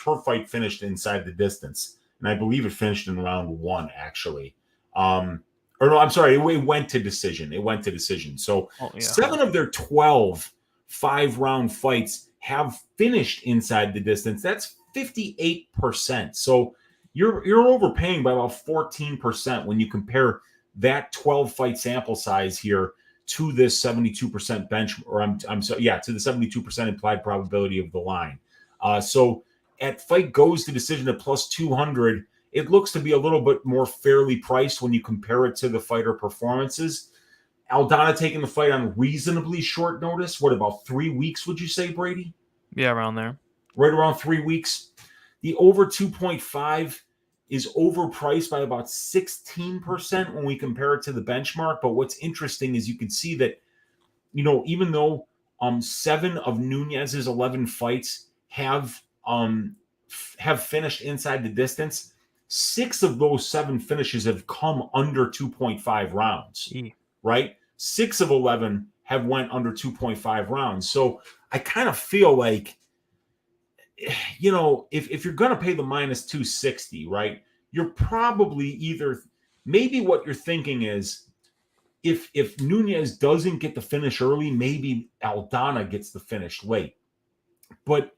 her fight finished inside the distance. And I believe it finished in round 1, actually. Or no, I'm sorry, it went to decision. So 7 of their 12 5-round fights have finished inside the distance. That's 58%. So you're overpaying by about 14% when you compare that 12 fight sample size here to this 72% bench, or I'm sorry, yeah, to the 72% implied probability of the line. So at fight goes to decision at plus 200, it looks to be a little bit more fairly priced when you compare it to the fighter performances. Aldana taking the fight on reasonably short notice. What, about 3 weeks, would you say, Brady? Yeah, around there. Right around 3 weeks. The over 2.5 is overpriced by about 16% when we compare it to the benchmark. But what's interesting is you can see that, even though 7 of Nunes's 11 fights have finished inside the distance, 6 of those 7 finishes have come under 2.5 rounds, right? 6 of 11 have went under 2.5 rounds. So I kind of feel like, if you're going to pay the minus 260, right, you're probably maybe what you're thinking is if Nunes doesn't get the finish early, maybe Aldana gets the finish late. But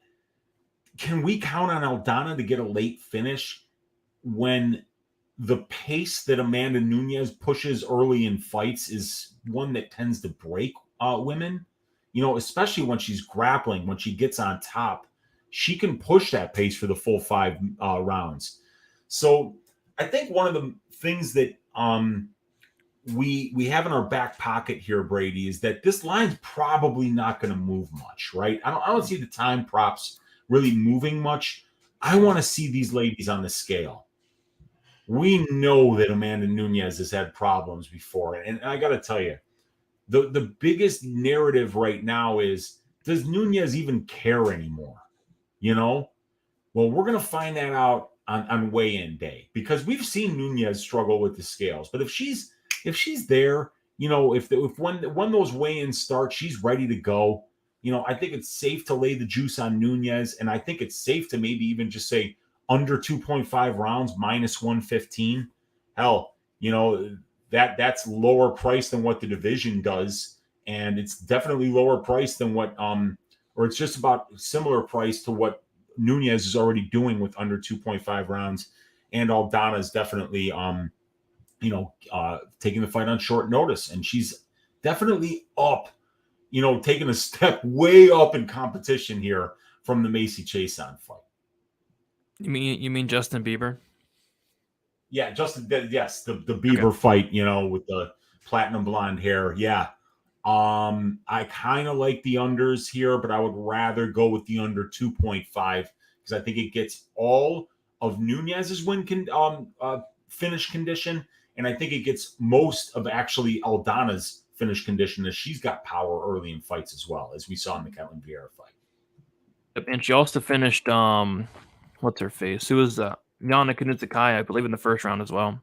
can we count on Aldana to get a late finish when the pace that Amanda Nunes pushes early in fights is one that tends to break women? Especially when she's grappling, when she gets on top, she can push that pace for the full 5 rounds. So I think one of the things that we have in our back pocket here, Brady, is that this line's probably not going to move much, right? I don't see the time props really moving much. I want to see these ladies on the scale. We know that Amanda Nunes has had problems before, and I got to tell you, the biggest narrative right now is, does Nunes even care anymore? Well, we're going to find that out on weigh-in day, because we've seen Nunes struggle with the scales. But if she's there, if when those weigh-ins start, she's ready to go. I think it's safe to lay the juice on Nunes, and I think it's safe to maybe even just say under 2.5 rounds, minus 115. Hell, that's lower price than what the division does, and it's definitely lower price than what or it's just about similar price to what Nunes is already doing with under 2.5 rounds. And Aldana is definitely taking the fight on short notice, and she's definitely up, taking a step way up in competition here from the Macy Chiasson fight. You mean Justin Bieber? Yeah, yes, the Bieber fight, with the platinum blonde hair. Yeah. I kind of like the unders here, but I would rather go with the under 2.5 because I think it gets all of Nunes's finish condition, and I think it gets most of actually Aldana's finish condition, as she's got power early in fights as well, as we saw in the Ketlin Vieira fight. And she also finished what's her face? Who was Yana Kunitsukai, I believe, in the first round as well.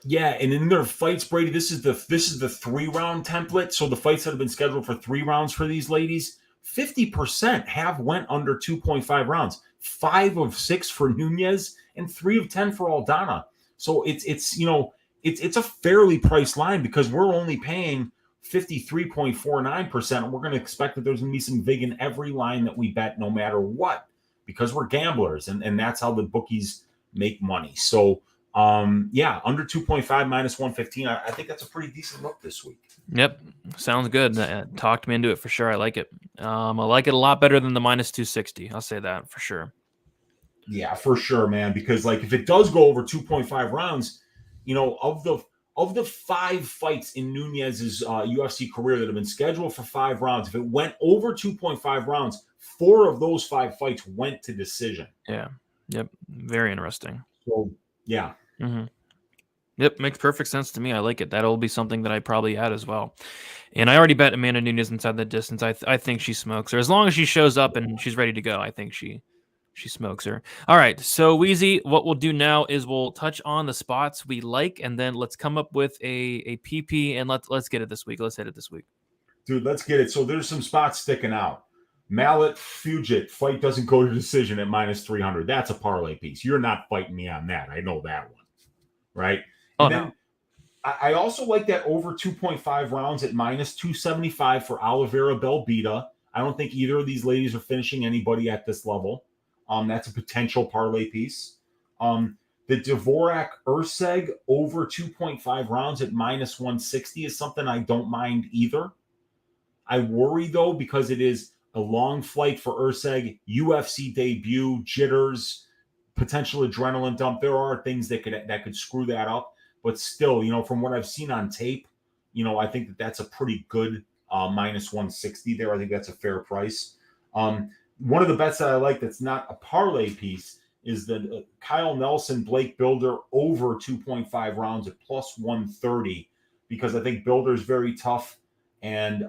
Yeah, and in their fights, Brady, this is the 3-round template. So the fights that have been scheduled for 3 rounds for these ladies, 50% have went under 2.5 rounds. 5 of 6 for Nunes and 3 of 10 for Aldana. So it's a fairly priced line, because we're only paying 53.49%, and we're going to expect that there's going to be some vig in every line that we bet, no matter what, because we're gamblers, and that's how the bookies make money. So under 2.5 minus 115. I think that's a pretty decent look this week. Yep. Sounds good. Talked me into it for sure. I like it. I like it a lot better than the minus 260. I'll say that for sure. Yeah, for sure, man. Because if it does go over 2.5 rounds, of the 5 fights in Nunes's UFC career that have been scheduled for 5 rounds, if it went over 2.5 rounds, 4 of those 5 fights went to decision. Yeah. Yep. Very interesting. So, yeah. Mm-hmm. Yep, makes perfect sense to me. I like it. That'll be something that I probably add as well. And I already bet Amanda Nunes inside the distance. I think she smokes her. As long as she shows up and she's ready to go, I think she smokes her. All right, so Weezy, what we'll do now is we'll touch on the spots we like, and then let's come up with a PP, and let's get it this week. Let's hit it this week. Dude, let's get it. So there's some spots sticking out. Malott, Fugitt, fight doesn't go to decision at minus 300. That's a parlay piece. You're not fighting me on that. I know that one, right? And then I also like that over 2.5 rounds at minus 275 for Oliveira, Belbita. I don't think either of these ladies are finishing anybody at this level. That's a potential parlay piece. The Dvorak Erceg over 2.5 rounds at minus 160 is something I don't mind either. I worry though, because it is a long flight for Erceg, UFC debut, jitters, potential adrenaline dump. There are things that could screw that up, but still, from what I've seen on tape, I think that's a pretty good minus 160 there. I think that's a fair price. One of the bets that I like that's not a parlay piece is the Kyle Nelson Blake Builder over 2.5 rounds at plus 130, because I think Builder's very tough, and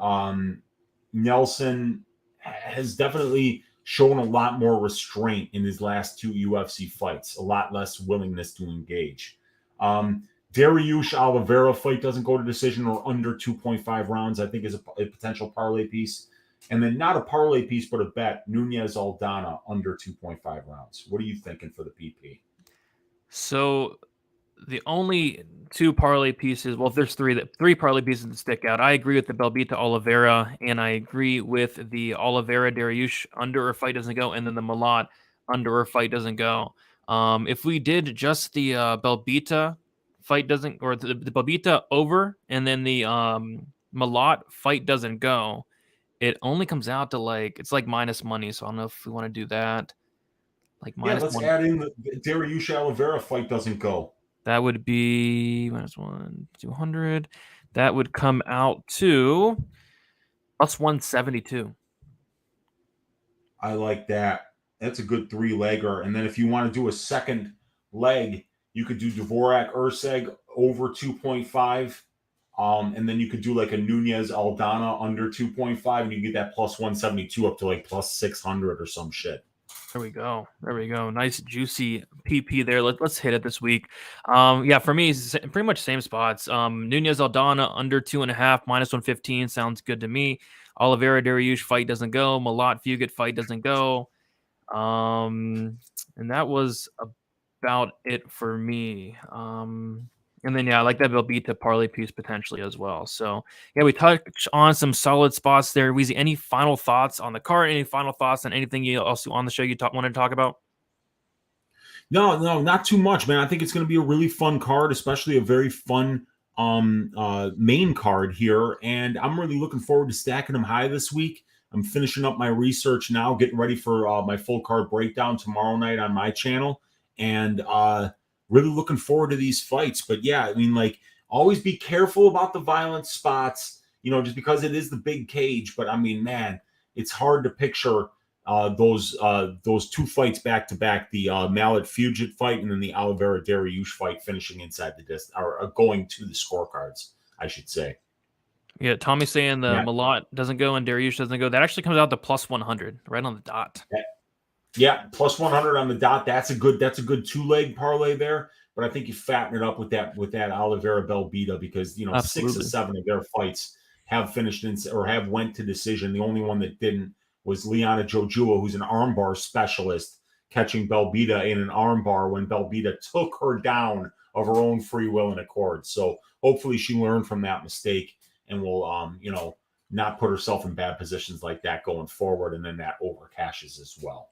Nelson has definitely shown a lot more restraint in his last 2 UFC fights, a lot less willingness to engage. Dariush Oliveira fight doesn't go to decision or under 2.5 rounds, I think is a potential parlay piece. And then not a parlay piece, but a bet, Nunez Aldana under 2.5 rounds. What are you thinking for the PP? So the only 2 parlay pieces, well, there's 3 parlay pieces that stick out. I agree with the Belbita Oliveira, and I agree with the Oliveira Dariush under or fight doesn't go, and then the Malott under or fight doesn't go. If we did just the Belbita fight doesn't, or the Belbita over, and then the Malott fight doesn't go, it only comes out to it's like minus money. So I don't know if we want to do that. Let's add in the Dariush Oliveira fight doesn't go. That would be minus 200. That would come out to plus 172. I like that. That's a good 3-legger. And then if you want to do a second leg, you could do Dvorak Erceg over 2.5. And then you could do like a Nunez Aldana under 2.5, and you get that plus 172 up to like plus 600 or some shit. There we go. Nice juicy PP there. Let's hit it this week. For me, it's pretty much same spots. Nunez Aldana under 2.5 minus 115 sounds good to me. Oliveira Dariush fight doesn't go. Malott Fugitt fight doesn't go. And that was about it for me. And then, I like that Belbita parlay piece potentially as well. So, we touched on some solid spots there. Weezy, any final thoughts on the card? Any final thoughts on anything you also on the show you want to talk about? No, not too much, man. I think it's going to be a really fun card, especially a very fun main card here. And I'm really looking forward to stacking them high this week. I'm finishing up my research now, getting ready for my full card breakdown tomorrow night on my channel. And really looking forward to these fights. But always be careful about the violent spots, just because it is the big cage. But I mean, man, it's hard to picture those 2 fights back to back, the Malott Fugitt fight and then the Oliveira Dariush fight finishing inside the distance, or going to the scorecards, I should say. Yeah, Tommy's saying the Malott doesn't go and Dariush doesn't go. That actually comes out to plus 100, right on the dot. Yeah, plus 100 on the dot. That's a good 2-leg parlay there. But I think you fatten it up with that Oliveira Belbita, because Absolutely. 6 of 7 of their fights have finished or have went to decision. The only one that didn't was Liana Jojua, who's an armbar specialist, catching Belbita in an armbar when Belbita took her down of her own free will and accord. So hopefully she learned from that mistake and will not put herself in bad positions like that going forward, and then that over cashes as well.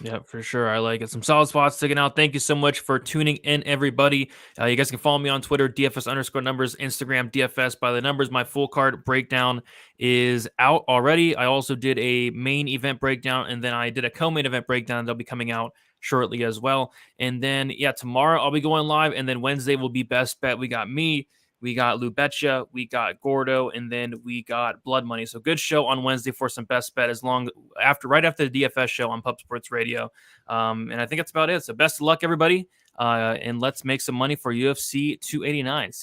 Yeah, for sure. I like it. Some solid spots sticking out. Thank you so much for tuning in, everybody. You guys can follow me on Twitter, DFS_numbers, Instagram, DFS by the numbers. My full card breakdown is out already. I also did a main event breakdown, and then I did a co-main event breakdown. They'll be coming out shortly as well. And then, tomorrow I'll be going live, and then Wednesday will be best bet. We got me. We got Lubecha, we got Gordo, and then we got Blood Money. So good show on Wednesday for some best bet right after the DFS show on Pub Sports Radio. And I think that's about it. So best of luck, everybody. And let's make some money for UFC 289. See you.